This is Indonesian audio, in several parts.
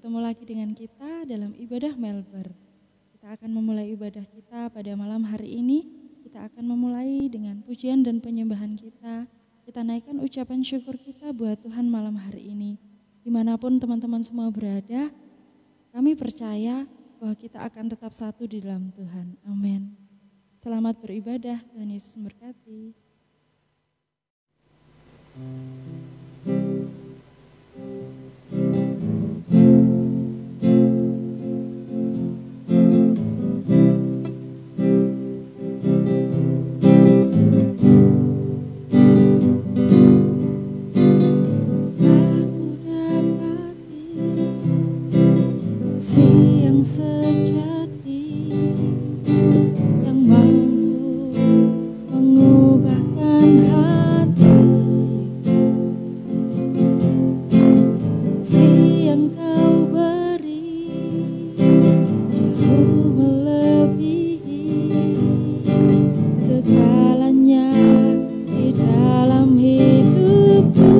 bertemu lagi dengan kita dalam ibadah Melbar. Kita akan memulai ibadah kita pada malam hari ini. Kita akan memulai dengan pujian dan penyembahan kita. Kita naikkan ucapan syukur kita buat Tuhan malam hari ini. Dimanapun teman-teman semua berada, kami percaya bahwa kita akan tetap satu di dalam Tuhan. Amin. Selamat beribadah, Tuhan Yesus memberkati. Siang sejati yang mampu mengubahkan hati, siang kau beri jauh melebihi segalanya di dalam hidupku.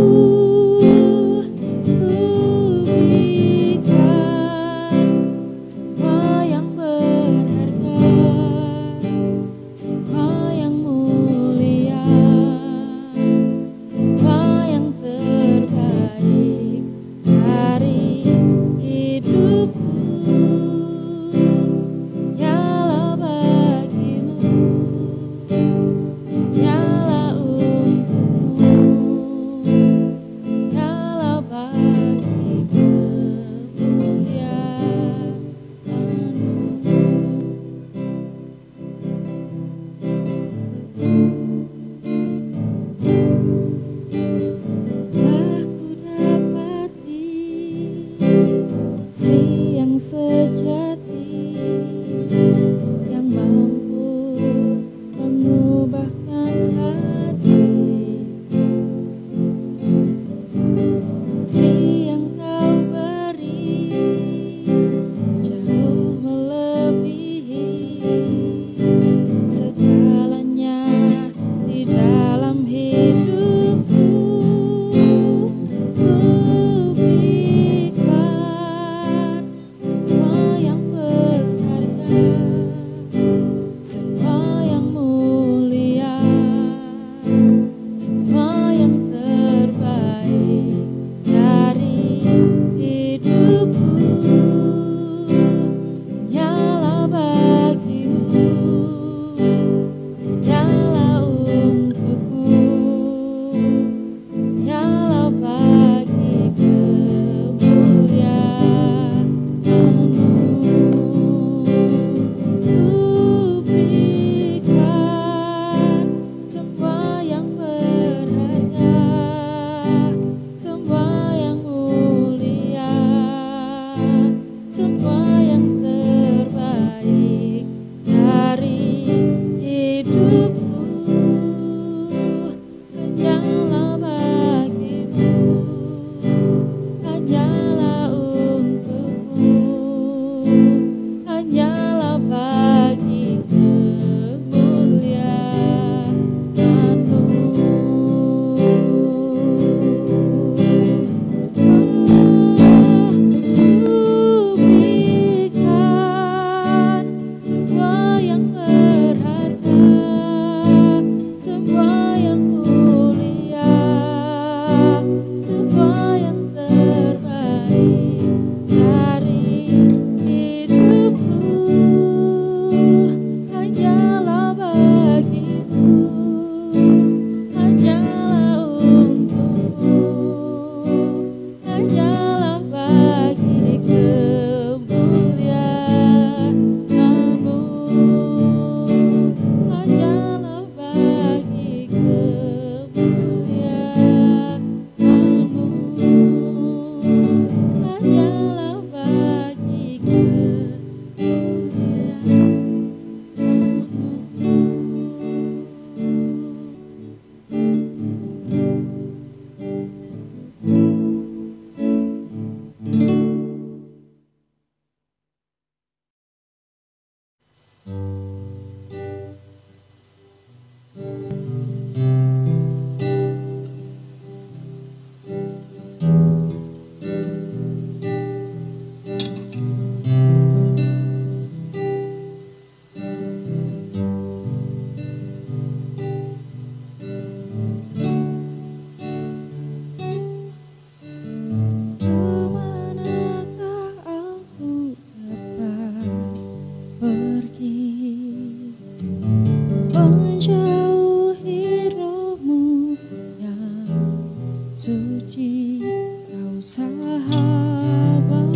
Kau sahabat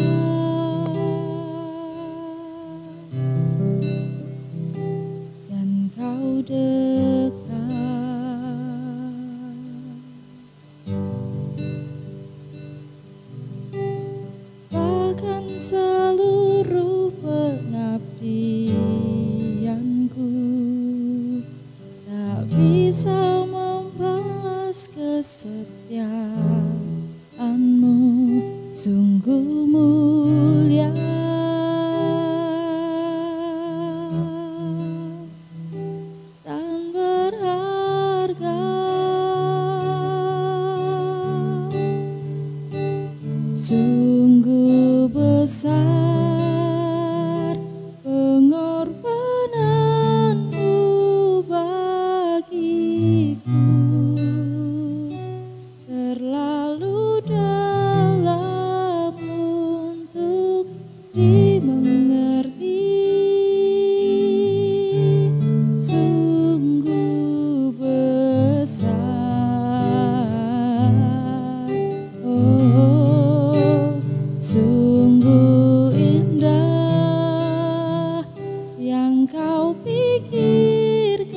dan kau dekat, bahkan seluruh pengabdianku tak bisa membalas kesetiaanmu, sungguh mulia dan berharga, sungguh besar pengorbananmu bagiku, terlalu dalam untuk dimengerti, sungguh besar, oh sungguh indah yang kau pikirkan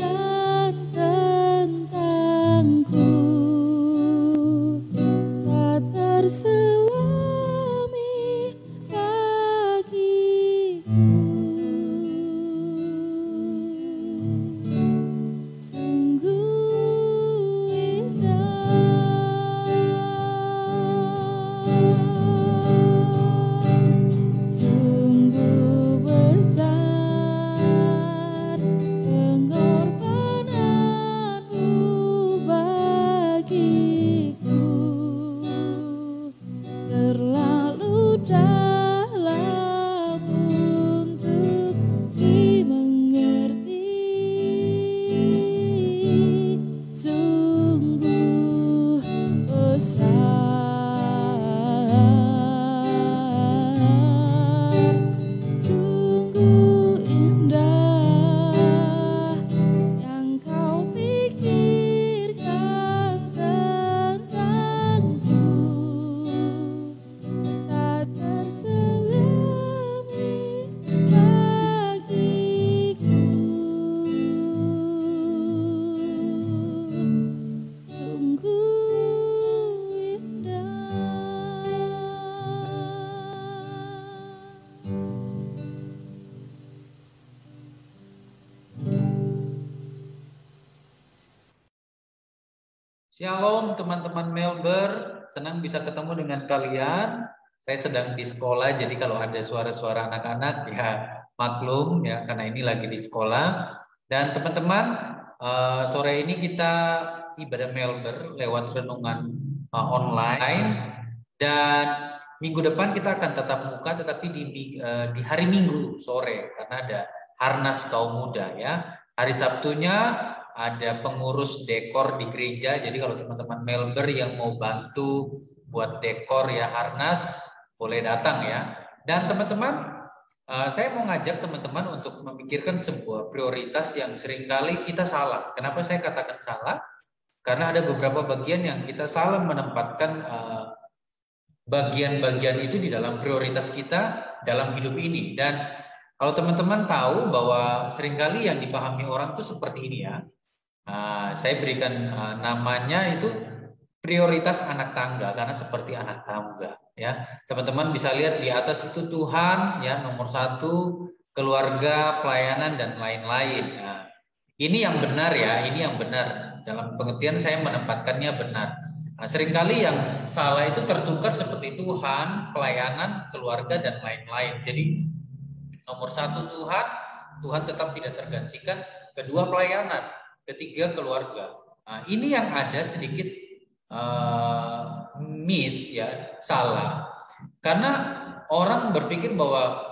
tentangku, tak terselami bagiku, sungguh indah, sungguh besar pengorbananmu bagiku, terlalu dalam untuk dimengerti, sungguh besar, sungguh indah yang kau pikirkan tentangku, tak terselami bagiku, sungguh indah. Shalom teman-teman Melbourne, senang bisa ketemu dengan kalian. Saya sedang di sekolah, jadi kalau ada suara-suara anak-anak ya maklum ya, karena ini lagi di sekolah. Dan teman-teman, sore ini kita ibadah Melbourne lewat renungan online. Dan minggu depan kita akan tatap muka, tetapi di hari Minggu sore karena ada Harnas Kaum Muda ya. Hari Sabtunya ada pengurus dekor di gereja. Jadi kalau teman-teman Melbourne yang mau bantu buat dekor ya Harnas, boleh datang ya. Dan teman-teman, saya mau ngajak teman-teman untuk memikirkan sebuah prioritas yang seringkali kita salah. Kenapa saya katakan salah? Karena ada beberapa bagian yang kita salah menempatkan bagian-bagian itu di dalam prioritas kita dalam hidup ini. Dan kalau teman-teman tahu bahwa seringkali yang dipahami orang itu seperti ini ya. Saya berikan namanya itu prioritas anak tangga, karena seperti anak tangga ya. Teman-teman bisa lihat di atas itu Tuhan ya nomor 1, keluarga, pelayanan dan lain-lain. Nah, ini yang benar ya, ini yang benar. Dalam pengertian saya menempatkannya benar. Seringkali yang salah itu tertukar seperti Tuhan, pelayanan, keluarga dan lain-lain. Jadi nomor 1 Tuhan, Tuhan tetap tidak tergantikan. Kedua pelayanan, ketiga keluarga. Nah, ini yang ada sedikit miss ya, salah. Karena orang berpikir bahwa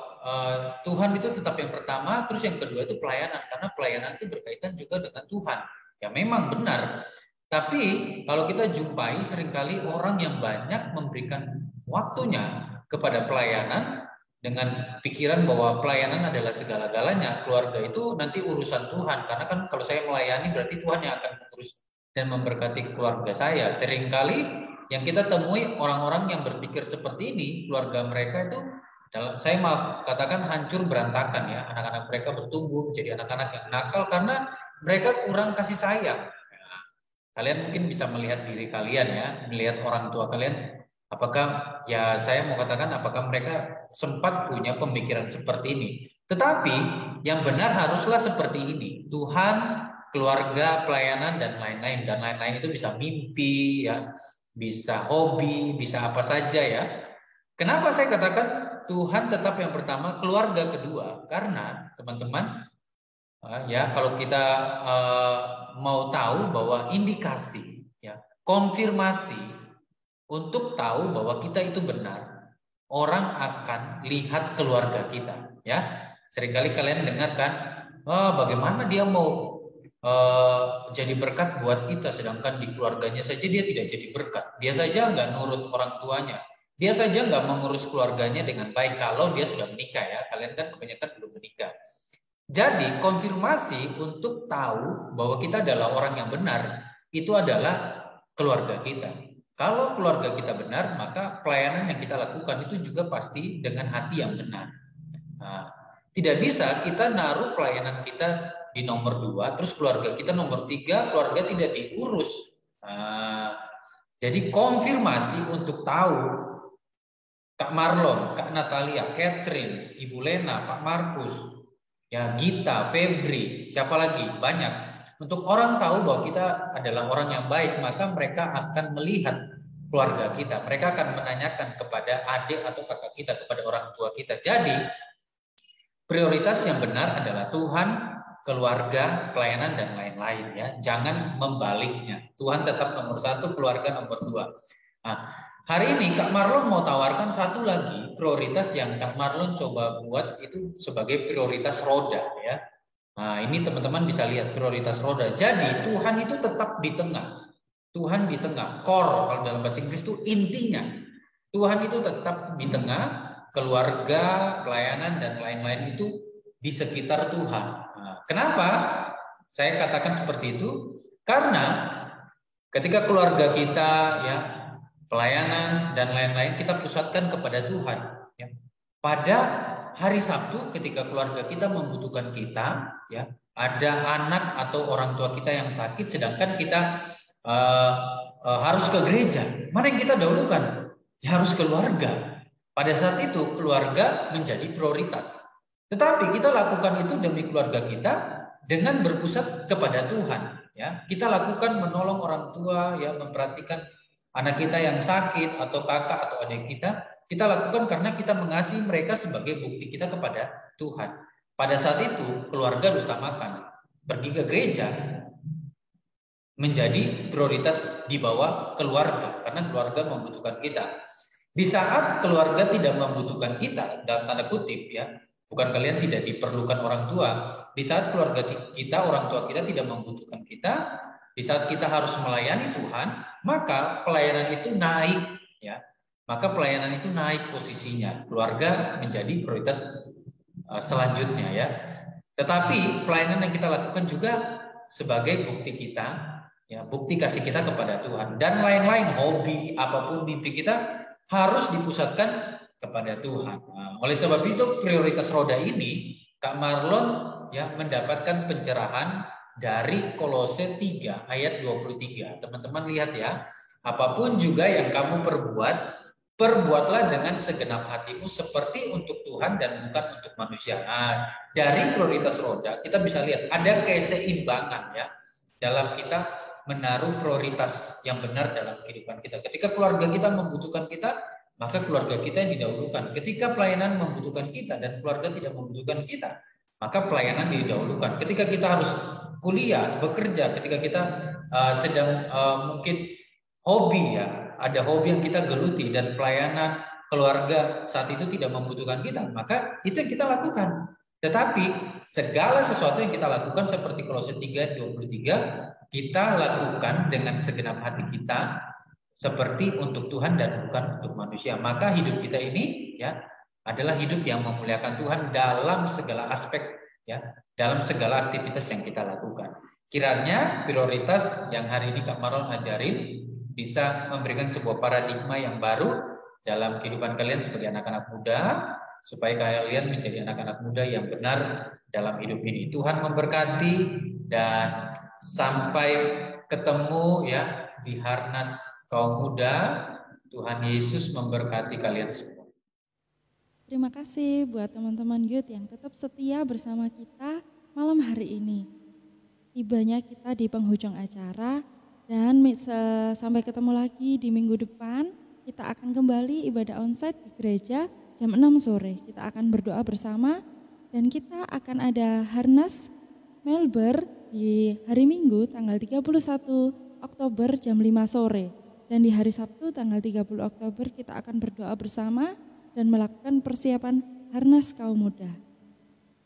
Tuhan itu tetap yang pertama, terus yang kedua itu pelayanan, karena pelayanan itu berkaitan juga dengan Tuhan. Ya memang benar. Tapi kalau kita jumpai seringkali orang yang banyak memberikan waktunya kepada pelayanan dengan pikiran bahwa pelayanan adalah segala-galanya, keluarga itu nanti urusan Tuhan. Karena kan kalau saya melayani berarti Tuhan yang akan mengurus dan memberkati keluarga saya. Seringkali Yang kita temui orang-orang yang berpikir seperti ini, keluarga mereka itu saya maaf katakan hancur berantakan ya. Anak-anak mereka bertumbuh menjadi anak-anak yang nakal karena mereka kurang kasih sayang. Nah, kalian mungkin bisa melihat diri kalian ya, melihat orang tua kalian. Apakah ya saya mau katakan apakah mereka sempat punya pemikiran seperti ini? Tetapi yang benar haruslah seperti ini. Tuhan, keluarga, pelayanan dan lain-lain, dan lain-lain itu bisa mimpi ya, bisa hobi, bisa apa saja ya. Kenapa saya katakan Tuhan tetap yang pertama, keluarga kedua? Karena teman-teman ya kalau kita mau tahu bahwa indikasi ya, konfirmasi untuk tahu bahwa kita itu benar, orang akan lihat keluarga kita ya. Seringkali kalian dengar kan, bagaimana dia mau jadi berkat buat kita, sedangkan di keluarganya saja dia tidak jadi berkat. Dia saja nggak nurut orang tuanya, dia saja nggak mengurus keluarganya dengan baik kalau dia sudah menikah ya. Kalian kan kebanyakan belum menikah. Jadi konfirmasi untuk tahu bahwa kita adalah orang yang benar itu adalah keluarga kita. Kalau keluarga kita benar, maka pelayanan yang kita lakukan itu juga pasti dengan hati yang benar. Nah, tidak bisa kita naruh pelayanan kita di nomor 2, terus keluarga kita nomor 3, keluarga tidak diurus. Nah, jadi konfirmasi untuk tahu Kak Marlon, Kak Natalia, Catherine, Ibu Lena, Pak Markus, ya Gita, Febri, siapa lagi? Banyak. Untuk orang tahu bahwa kita adalah orang yang baik, maka mereka akan melihat keluarga kita. Mereka akan menanyakan kepada adik atau kakak kita, kepada orang tua kita. Jadi prioritas yang benar adalah Tuhan, keluarga, pelayanan, dan lain-lain ya. Jangan membaliknya. Tuhan tetap nomor 1, keluarga nomor 2. Nah, hari ini Kak Marlon mau tawarkan satu lagi prioritas yang Kak Marlon coba buat itu sebagai prioritas roda ya. Nah, ini teman-teman bisa lihat prioritas roda. Jadi Tuhan itu tetap di tengah. Tuhan di tengah. Core kalau dalam bahasa Inggris itu intinya. Tuhan itu tetap di tengah. Keluarga, pelayanan, dan lain-lain itu di sekitar Tuhan. Nah, kenapa saya katakan seperti itu? Karena ketika keluarga kita, ya, pelayanan dan lain-lain kita pusatkan kepada Tuhan. Ya. Pada hari Sabtu, ketika keluarga kita membutuhkan kita, ya, ada anak atau orang tua kita yang sakit, sedangkan kita harus ke gereja. Mana yang kita dahulukan? Ya harus keluarga. Pada saat itu keluarga menjadi prioritas. Tetapi kita lakukan itu demi keluarga kita dengan berpusat kepada Tuhan. Ya, kita lakukan menolong orang tua, ya, memperhatikan anak kita yang sakit atau kakak atau adik kita. Kita lakukan karena kita mengasihi mereka sebagai bukti kita kepada Tuhan. Pada saat itu keluarga diutamakan. Pergi ke gereja menjadi prioritas di bawah keluarga karena keluarga membutuhkan kita. Di saat keluarga tidak membutuhkan kita, dalam tanda kutip ya, bukan kalian tidak diperlukan orang tua. Di saat keluarga kita, orang tua kita tidak membutuhkan kita, di saat kita harus melayani Tuhan, maka pelayanan itu naik ya. Maka pelayanan itu naik posisinya. Keluarga menjadi prioritas selanjutnya ya. Tetapi pelayanan yang kita lakukan juga sebagai bukti kita, ya, bukti kasih kita kepada Tuhan dan lain-lain, hobi, apapun mimpi kita harus dipusatkan kepada Tuhan. Nah, oleh sebab itu prioritas roda ini Kak Marlon ya mendapatkan pencerahan dari Kolose 3 ayat 23. Teman-teman lihat ya, apapun juga yang kamu perbuat, perbuatlah dengan segenap hatimu seperti untuk Tuhan dan bukan untuk manusia. Nah, dari prioritas roda kita bisa lihat ada keseimbangan ya dalam kita menaruh prioritas yang benar dalam kehidupan kita. Ketika keluarga kita membutuhkan kita, maka keluarga kita yang didahulukan. Ketika pelayanan membutuhkan kita dan keluarga tidak membutuhkan kita, maka pelayanan didahulukan. Ketika kita harus kuliah, bekerja, ketika kita sedang mungkin hobi ya, ada hobi yang kita geluti dan pelayanan keluarga saat itu tidak membutuhkan kita, maka itu yang kita lakukan. Tetapi segala sesuatu yang kita lakukan seperti Kolose 3:23 kita lakukan dengan segenap hati kita seperti untuk Tuhan dan bukan untuk manusia. Maka hidup kita ini ya adalah hidup yang memuliakan Tuhan dalam segala aspek ya, dalam segala aktivitas yang kita lakukan. Kiranya prioritas yang hari ini Kak Marlon ajarin bisa memberikan sebuah paradigma yang baru dalam kehidupan kalian sebagai anak-anak muda, supaya kalian menjadi anak-anak muda yang benar dalam hidup ini. Tuhan memberkati dan sampai ketemu ya di Harnas Kaum Muda. Tuhan Yesus memberkati kalian semua. Terima kasih buat teman-teman youth yang tetap setia bersama kita malam hari ini. Tibanya kita di penghujung acara dan sampai ketemu lagi di minggu depan. Kita akan kembali ibadah onsite di gereja jam 6 sore. Kita akan berdoa bersama dan kita akan ada Harnas Melber di hari Minggu tanggal 31 Oktober jam 5 sore. Dan di hari Sabtu tanggal 30 Oktober kita akan berdoa bersama dan melakukan persiapan Harnas Kaum Muda.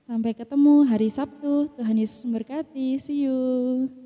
Sampai ketemu hari Sabtu. Tuhan Yesus memberkati. See you.